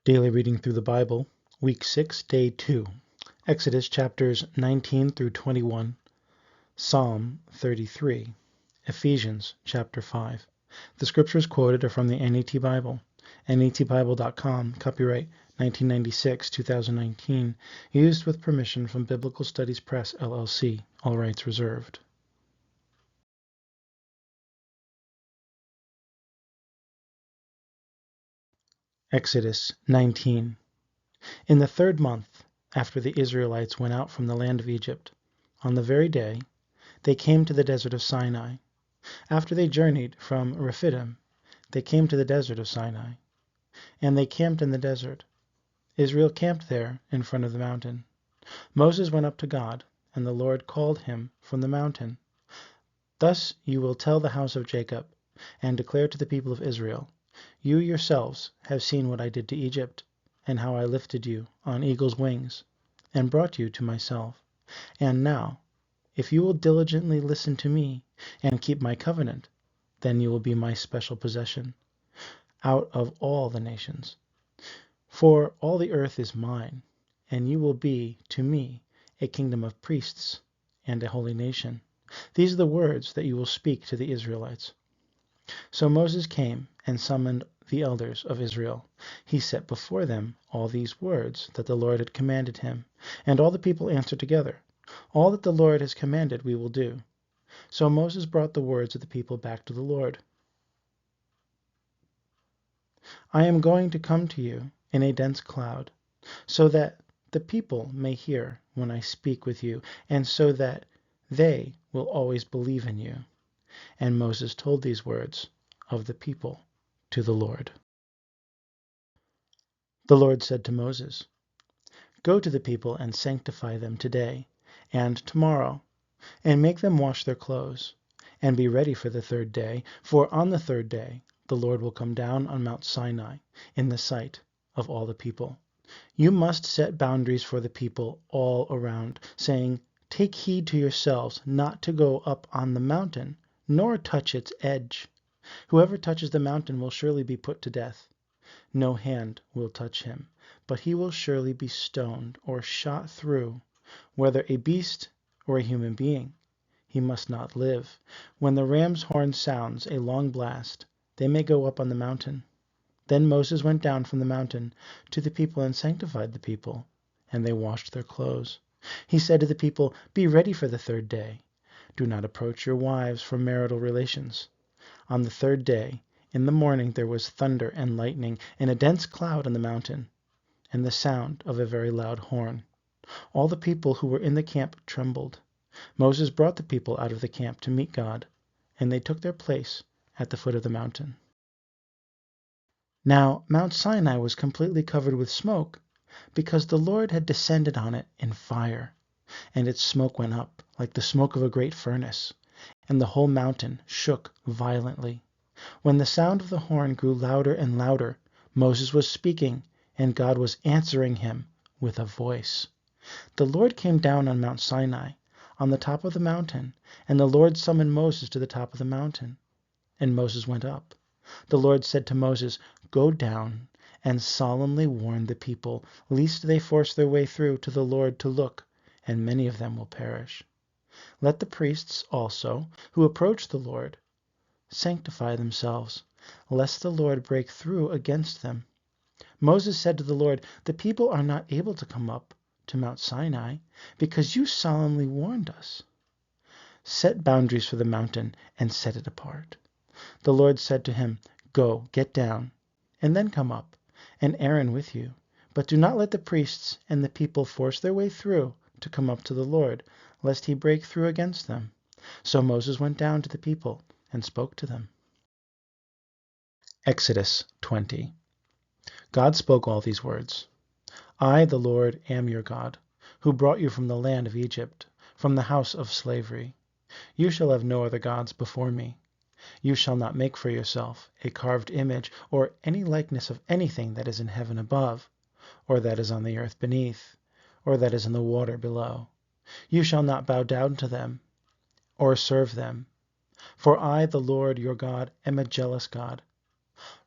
Daily Reading Through the Bible, Week 6, Day 2, Exodus chapters 19 through 21, Psalm 33, Ephesians chapter 5. The scriptures quoted are from the NET Bible, netbible.com, copyright 1996-2019, used with permission from Biblical Studies Press, LLC, all rights reserved. Exodus 19. In the 3rd month, after the Israelites went out from the land of Egypt, on the very day, they came to the desert of Sinai. After they journeyed from Rephidim, they came to the desert of Sinai. And they camped in the desert. Israel camped there in front of the mountain. Moses went up to God, and the Lord called him from the mountain. Thus you will tell the house of Jacob, and declare to the people of Israel, you yourselves have seen what I did to Egypt, and how I lifted you on eagle's wings, and brought you to myself. And now, if you will diligently listen to me, and keep my covenant, then you will be my special possession out of all the nations. For all the earth is mine, and you will be to me a kingdom of priests and a holy nation. These are the words that you will speak to the Israelites. So Moses came and summoned the elders of Israel. He set before them all these words that the Lord had commanded him, and all the people answered together, all that the Lord has commanded we will do. So Moses brought the words of the people back to the Lord. I am going to come to you in a dense cloud, so that the people may hear when I speak with you, and so that they will always believe in you. And Moses told these words of the people to the Lord. The Lord said to Moses, Go to the people and sanctify them today and tomorrow, and make them wash their clothes, and be ready for the 3rd day, for on the 3rd day the Lord will come down on Mount Sinai in the sight of all the people. You must set boundaries for the people all around, saying, Take heed to yourselves not to go up on the mountain, nor touch its edge. Whoever touches the mountain will surely be put to death. No hand will touch him, but he will surely be stoned or shot through, whether a beast or a human being. He must not live. When the ram's horn sounds a long blast, they may go up on the mountain. Then Moses went down from the mountain to the people and sanctified the people, and they washed their clothes. He said to the people, Be ready for the 3rd day. Do not approach your wives for marital relations. On the 3rd day, in the morning, there was thunder and lightning, and a dense cloud on the mountain, and the sound of a very loud horn. All the people who were in the camp trembled. Moses brought the people out of the camp to meet God, and they took their place at the foot of the mountain. Now Mount Sinai was completely covered with smoke, because the Lord had descended on it in fire, and its smoke went up like the smoke of a great furnace, and the whole mountain shook violently. When the sound of the horn grew louder and louder, Moses was speaking, and God was answering him with a voice. The Lord came down on Mount Sinai, on the top of the mountain, and the Lord summoned Moses to the top of the mountain. And Moses went up. The Lord said to Moses, Go down and solemnly warn the people, lest they force their way through to the Lord to look, and many of them will perish. Let the priests also, who approach the Lord, sanctify themselves, lest the Lord break through against them. Moses said to the Lord, The people are not able to come up to Mount Sinai, because you solemnly warned us. Set boundaries for the mountain and set it apart. The Lord said to him, Go, get down, and then come up, and Aaron with you. But do not let the priests and the people force their way through to come up to the Lord, lest he break through against them. So Moses went down to the people and spoke to them. Exodus 20. God spoke all these words. I, the Lord, am your God, who brought you from the land of Egypt, from the house of slavery. You shall have no other gods before me. You shall not make for yourself a carved image or any likeness of anything that is in heaven above, or that is on the earth beneath, or that is in the water below. You shall not bow down to them or serve them. For I, the Lord your God, am a jealous God.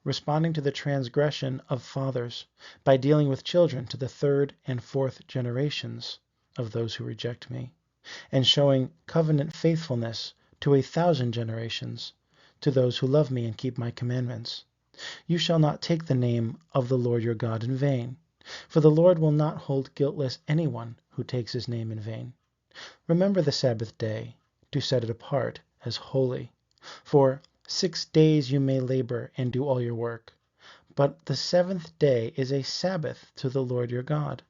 responding to the transgression of fathers by dealing with children to the third and fourth generations of those who reject me, and showing covenant faithfulness to 1,000 generations to those who love me and keep my commandments. You shall not take the name of the Lord your God in vain, for the Lord will not hold guiltless anyone who takes his name in vain. Remember the Sabbath day, to set it apart as holy. For 6 days you may labor and do all your work, but the seventh day is a Sabbath to the Lord your God.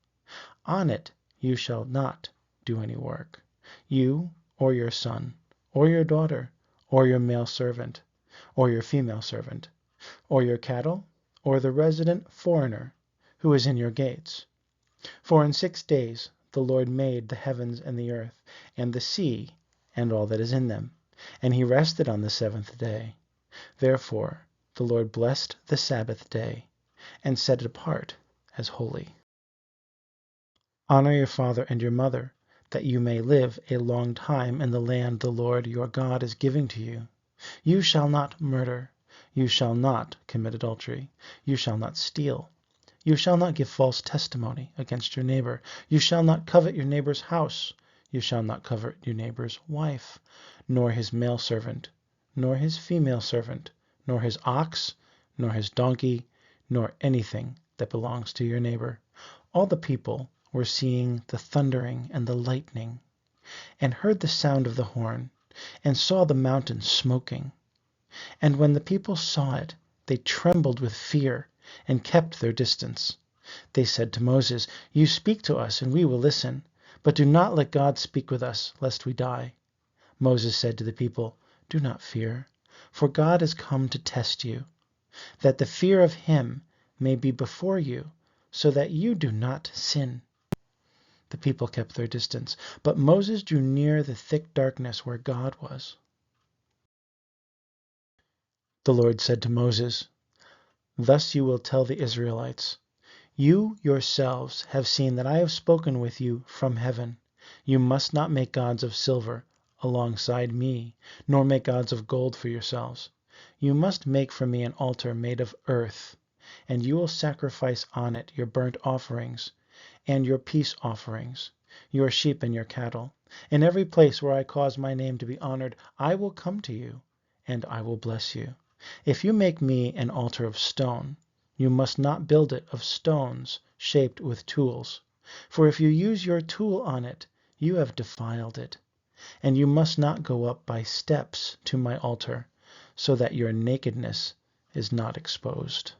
On it you shall not do any work, you or your son, or your daughter, or your male servant, or your female servant, or your cattle, or the resident foreigner who is in your gates. For in 6 days the Lord made the heavens and the earth, and the sea, and all that is in them, and he rested on the seventh day. Therefore the Lord blessed the Sabbath day, and set it apart as holy. Honor your father and your mother, that you may live a long time in the land the Lord your God is giving to you. You shall not murder. You shall not commit adultery. You shall not steal. You shall not give false testimony against your neighbor. You shall not covet your neighbor's house. You shall not covet your neighbor's wife, nor his male servant, nor his female servant, nor his ox, nor his donkey, nor anything that belongs to your neighbor. All the people were seeing the thundering and the lightning, and heard the sound of the horn, and saw the mountain smoking. And when the people saw it, they trembled with fear, and kept their distance. They said to Moses, You speak to us, and we will listen, but do not let God speak with us, lest we die. Moses said to the people, Do not fear, for God has come to test you, that the fear of him may be before you, so that you do not sin. The people kept their distance, but Moses drew near the thick darkness where God was. The Lord said to Moses, Thus you will tell the Israelites, You yourselves have seen that I have spoken with you from heaven. You must not make gods of silver alongside me, nor make gods of gold for yourselves. You must make for me an altar made of earth, and you will sacrifice on it your burnt offerings and your peace offerings, your sheep and your cattle. In every place where I cause my name to be honored, I will come to you, and I will bless you. If you make me an altar of stone, you must not build it of stones shaped with tools. For if you use your tool on it, you have defiled it. And you must not go up by steps to my altar, so that your nakedness is not exposed.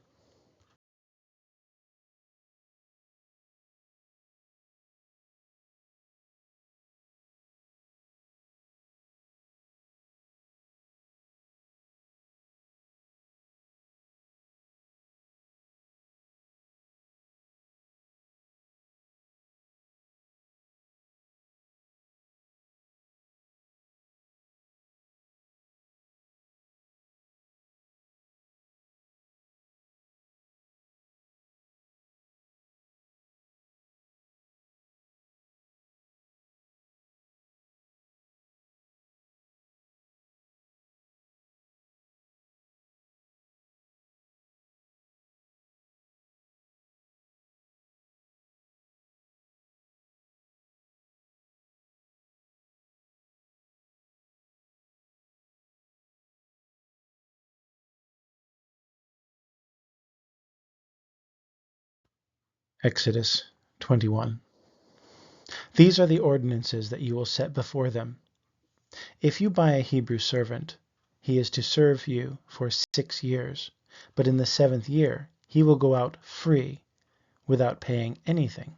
Exodus 21. These are the ordinances that you will set before them. If you buy a Hebrew servant, he is to serve you for 6 years, but in the 7th year he will go out free, without paying anything.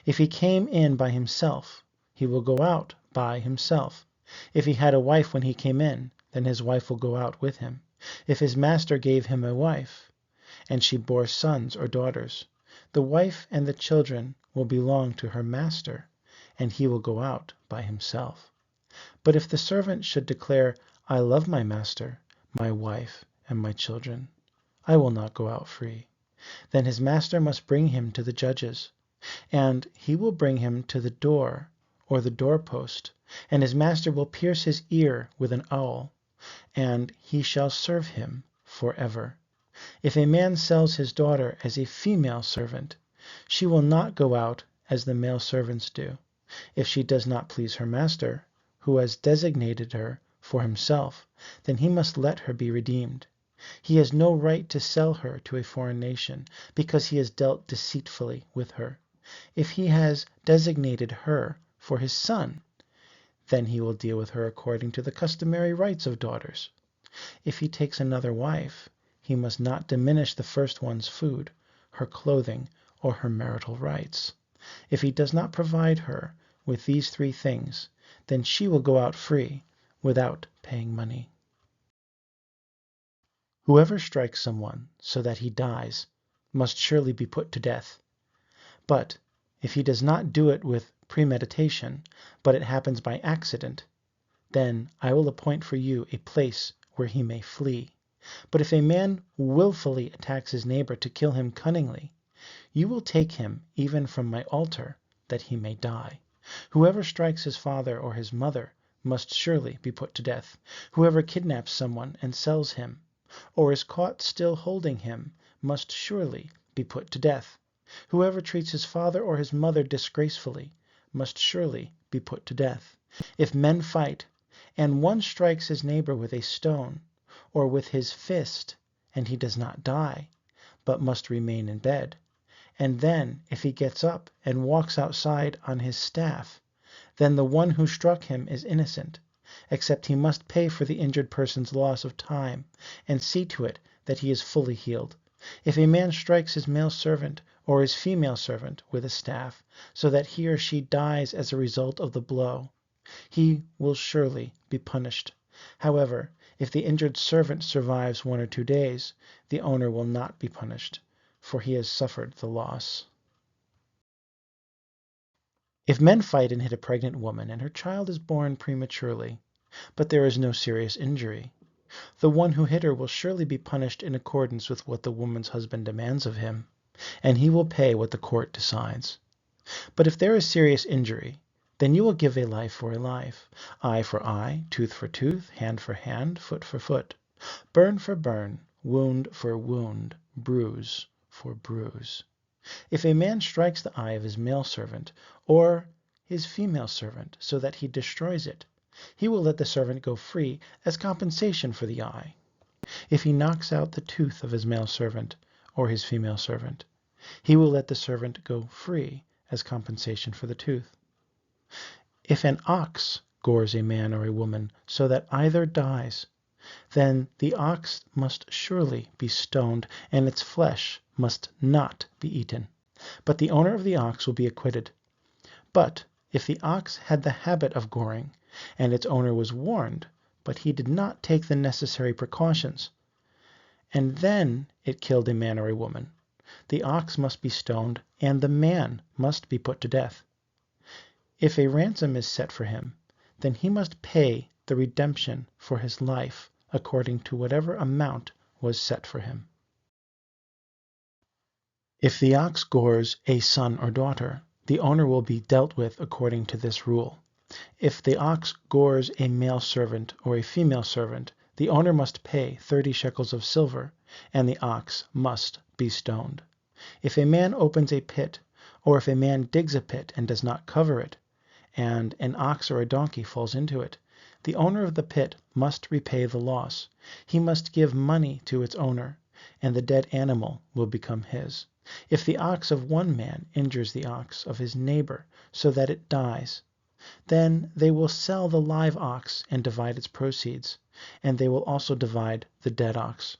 If he came in by himself, he will go out by himself. If he had a wife when he came in, then his wife will go out with him. If his master gave him a wife, and she bore sons or daughters, the wife and the children will belong to her master, and he will go out by himself. But if the servant should declare, I love my master, my wife, and my children, I will not go out free, then his master must bring him to the judges, and he will bring him to the door or the doorpost, and his master will pierce his ear with an awl, and he shall serve him forever. If a man sells his daughter as a female servant, she will not go out as the male servants do. If she does not please her master, who has designated her for himself, then he must let her be redeemed. He has no right to sell her to a foreign nation, because he has dealt deceitfully with her. If he has designated her for his son, then he will deal with her according to the customary rights of daughters. If he takes another wife, he must not diminish the first one's food, her clothing, or her marital rights. If he does not provide her with these three things, then she will go out free, without paying money. Whoever strikes someone so that he dies must surely be put to death. But if he does not do it with premeditation, but it happens by accident, then I will appoint for you a place where he may flee. But if a man wilfully attacks his neighbor to kill him cunningly, you will take him even from my altar, that he may die. Whoever strikes his father or his mother must surely be put to death. Whoever kidnaps someone and sells him, or is caught still holding him, must surely be put to death. Whoever treats his father or his mother disgracefully must surely be put to death. If men fight, and one strikes his neighbor with a stone, or with his fist, and he does not die, but must remain in bed, and then if he gets up and walks outside on his staff, then the one who struck him is innocent, except he must pay for the injured person's loss of time, and see to it that he is fully healed. If a man strikes his male servant or his female servant with a staff, so that he or she dies as a result of the blow, he will surely be punished. However, if the injured servant survives 1 or 2 days, the owner will not be punished, for he has suffered the loss. If men fight and hit a pregnant woman, and her child is born prematurely, but there is no serious injury, the one who hit her will surely be punished in accordance with what the woman's husband demands of him, and he will pay what the court decides. But if there is serious injury, then you will give a life for a life, eye for eye, tooth for tooth, hand for hand, foot for foot, burn for burn, wound for wound, bruise for bruise. If a man strikes the eye of his male servant or his female servant so that he destroys it, he will let the servant go free as compensation for the eye. If he knocks out the tooth of his male servant or his female servant, he will let the servant go free as compensation for the tooth. If an ox gores a man or a woman so that either dies, then the ox must surely be stoned, and its flesh must not be eaten, but the owner of the ox will be acquitted. But if the ox had the habit of goring, and its owner was warned, but he did not take the necessary precautions, and then it killed a man or a woman, the ox must be stoned, and the man must be put to death. If a ransom is set for him, then he must pay the redemption for his life according to whatever amount was set for him. If the ox gores a son or daughter, the owner will be dealt with according to this rule. If the ox gores a male servant or a female servant, the owner must pay 30 shekels of silver, and the ox must be stoned. If a man opens a pit, or if a man digs a pit and does not cover it, and an ox or a donkey falls into it, the owner of the pit must repay the loss. He must give money to its owner, and the dead animal will become his. If the ox of one man injures the ox of his neighbor so that it dies, then they will sell the live ox and divide its proceeds, and they will also divide the dead ox.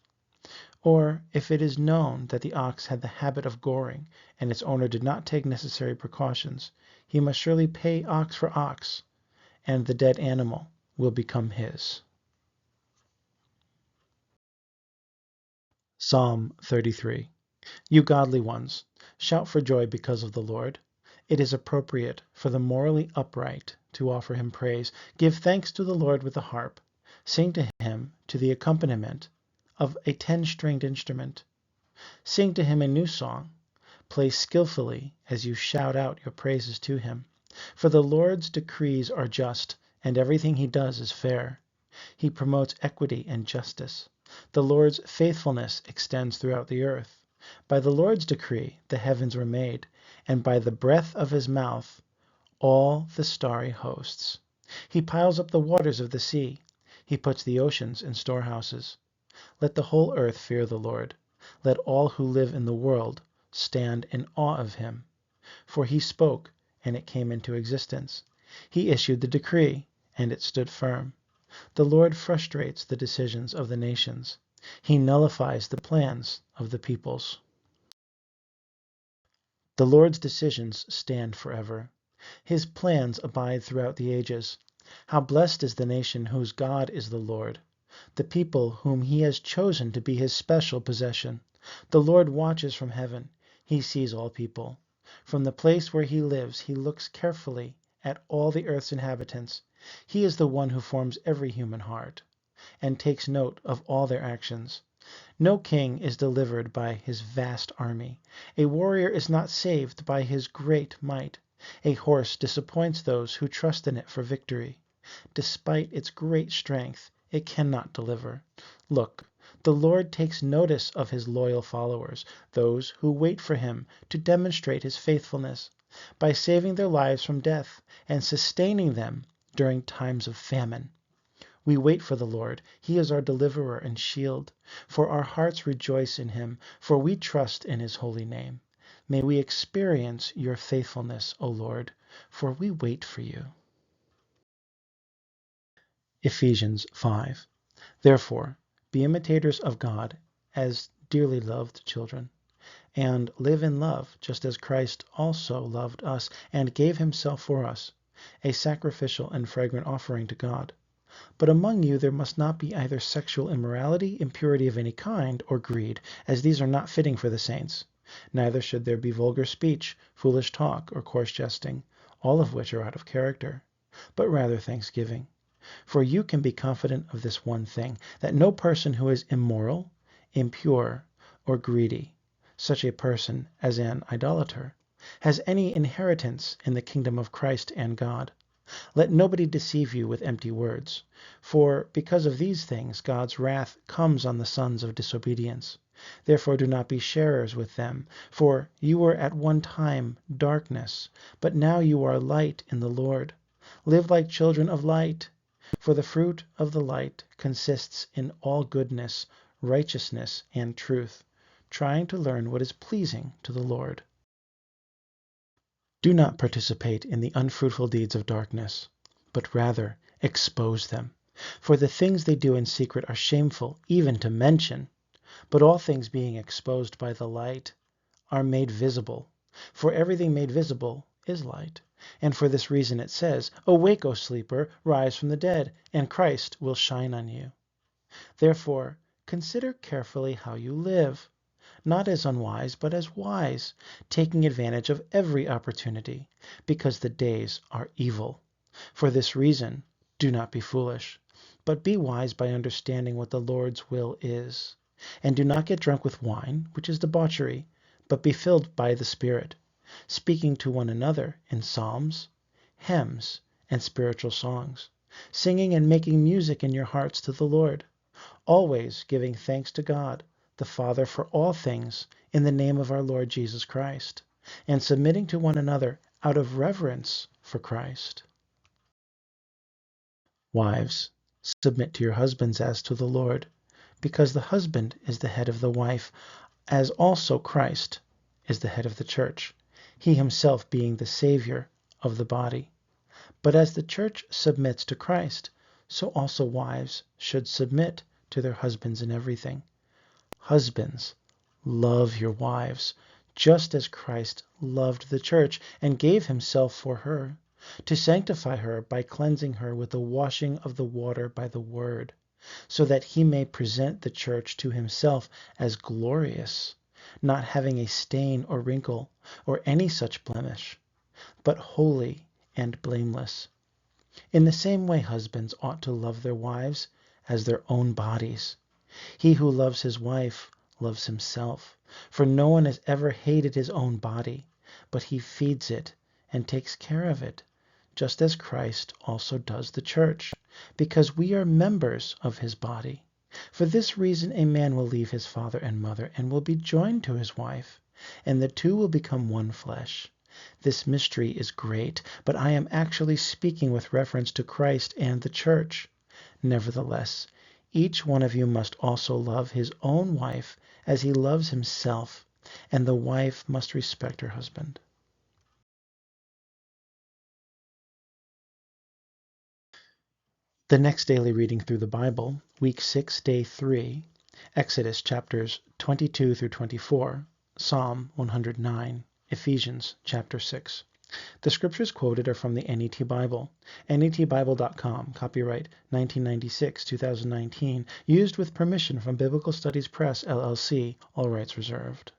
Or if it is known that the ox had the habit of goring, and its owner did not take necessary precautions, he must surely pay ox for ox, and the dead animal will become his. Psalm 33. You godly ones, shout for joy because of the Lord. It is appropriate for the morally upright to offer him praise. Give thanks to the Lord with the harp. Sing to him to the accompaniment of a 10-stringed instrument. Sing to him a new song. Play skillfully as you shout out your praises to him. For the Lord's decrees are just, and everything he does is fair. He promotes equity and justice. The Lord's faithfulness extends throughout the earth. By the Lord's decree the heavens were made, and by the breath of his mouth all the starry hosts. He piles up the waters of the sea. He puts the oceans in storehouses. Let the whole earth fear the Lord. Let all who live in the world stand in awe of him. For he spoke, and it came into existence. He issued the decree, and it stood firm. The Lord frustrates the decisions of the nations. He nullifies the plans of the peoples. The Lord's decisions stand forever. His plans abide throughout the ages. How blessed is the nation whose God is the Lord, the people whom he has chosen to be his special possession. The Lord watches from heaven. He sees all people. From the place where he lives, he looks carefully at all the earth's inhabitants. He is the one who forms every human heart, and takes note of all their actions. No king is delivered by his vast army. A warrior is not saved by his great might. A horse disappoints those who trust in it for victory. Despite its great strength, it cannot deliver. Look, the Lord takes notice of his loyal followers, those who wait for him to demonstrate his faithfulness, by saving their lives from death and sustaining them during times of famine. We wait for the Lord. He is our deliverer and shield. For our hearts rejoice in him, for we trust in his holy name. May we experience your faithfulness, O Lord, for we wait for you. Ephesians 5. Therefore, be imitators of God as dearly loved children, and live in love, just as Christ also loved us and gave himself for us, a sacrificial and fragrant offering to God. But among you there must not be either sexual immorality, impurity of any kind, or greed, as these are not fitting for the saints. Neither should there be vulgar speech, foolish talk, or coarse jesting, all of which are out of character, but rather thanksgiving. For you can be confident of this one thing, that no person who is immoral, impure, or greedy, such a person as an idolater, has any inheritance in the kingdom of Christ and God. Let nobody deceive you with empty words, for because of these things God's wrath comes on the sons of disobedience. Therefore do not be sharers with them, for you were at one time darkness, but now you are light in the Lord. Live like children of light, for the fruit of the light consists in all goodness, righteousness, and truth, trying to learn what is pleasing to the Lord. Do not participate in the unfruitful deeds of darkness, but rather expose them. For the things they do in secret are shameful even to mention, but all things being exposed by the light are made visible. For everything made visible is light. And for this reason it says, Awake, O sleeper, rise from the dead, and Christ will shine on you. Therefore, consider carefully how you live, not as unwise, but as wise, taking advantage of every opportunity, because the days are evil. For this reason, do not be foolish, but be wise by understanding what the Lord's will is. And do not get drunk with wine, which is debauchery, but be filled by the Spirit, speaking to one another in psalms, hymns, and spiritual songs, singing and making music in your hearts to the Lord, always giving thanks to God, the Father, for all things in the name of our Lord Jesus Christ, and submitting to one another out of reverence for Christ. Wives, submit to your husbands as to the Lord, because the husband is the head of the wife, as also Christ is the head of the church, he himself being the Savior of the body. But as the church submits to Christ, so also wives should submit to their husbands in everything. Husbands, love your wives, just as Christ loved the church and gave himself for her, to sanctify her by cleansing her with the washing of the water by the word, so that he may present the church to himself as glorious, not having a stain or wrinkle or any such blemish, but holy and blameless. In the same way, husbands ought to love their wives as their own bodies. He who loves his wife loves himself, for no one has ever hated his own body, but he feeds it and takes care of it, just as Christ also does the church, because we are members of his body. For this reason a man will leave his father and mother and will be joined to his wife, and the two will become one flesh. This mystery is great, but I am actually speaking with reference to Christ and the church. Nevertheless, each one of you must also love his own wife as he loves himself, and the wife must respect her husband. The next daily reading through the Bible, week 6, day 3, Exodus chapters 22 through 24, Psalm 109, Ephesians chapter 6. The scriptures quoted are from the NET Bible, netbible.com, copyright 1996-2019, used with permission from Biblical Studies Press, LLC, all rights reserved.